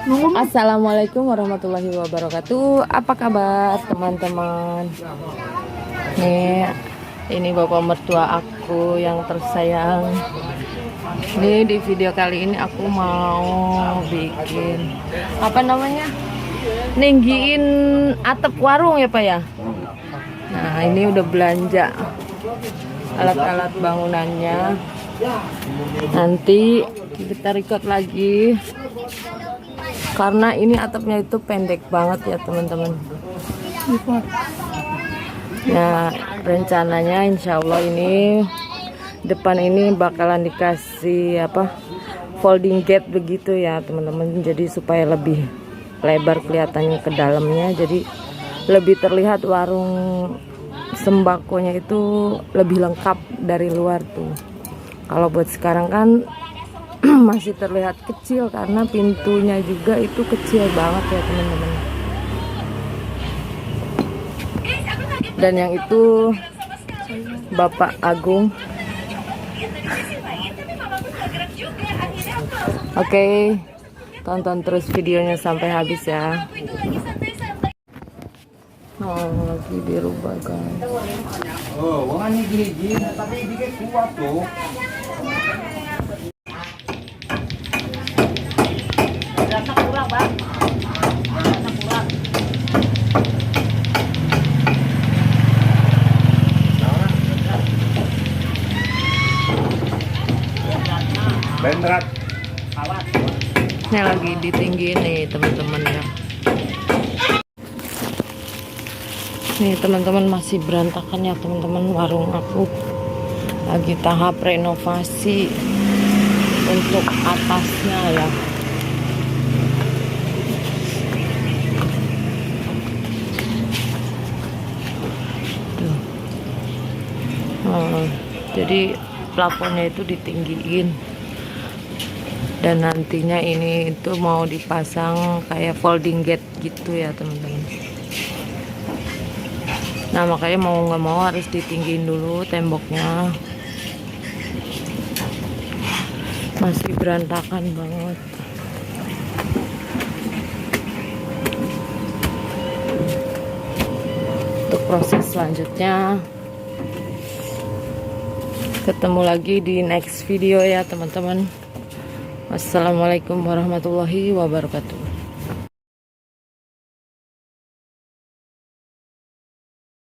Assalamualaikum warahmatullahi wabarakatuh. Apa kabar teman-teman? Nih, ini bapak mertua aku yang tersayang. Nih, di video kali ini aku mau bikin apa namanya? Ninggiin atap warung ya Pak ya. Nah, ini udah belanja alat-alat bangunannya. Nanti kita record lagi karena ini atapnya itu pendek banget ya teman-teman. Nah, rencananya insya Allah ini depan ini bakalan dikasih apa, folding gate begitu ya teman-teman, jadi supaya lebih lebar kelihatannya ke dalamnya, jadi lebih terlihat warung sembakonya itu lebih lengkap dari luar tuh. Kalau buat sekarang kan masih terlihat kecil karena pintunya juga itu kecil banget ya teman-teman. Dan yang itu Bapak Agung. Oke, tonton terus videonya sampai habis ya. Oh, lagi dirubah guys. Oh, wangannya gini-gini, tapi dikit kuat tuh. Rasa kurang, Bang. Rasa kurang. Bendrat. Awas. Ini lagi ditinggiin nih teman-teman ya. Nih teman-teman, masih berantakan ya teman-teman, warung aku lagi tahap renovasi untuk atasnya ya. Tuh. Jadi plafonnya itu ditinggiin dan nantinya ini itu mau dipasang kayak folding gate gitu ya teman-teman. Nah, makanya mau nggak mau harus ditinggiin dulu temboknya. Masih berantakan banget. Untuk proses selanjutnya ketemu lagi di next video ya teman-teman. Wassalamualaikum warahmatullahi wabarakatuh.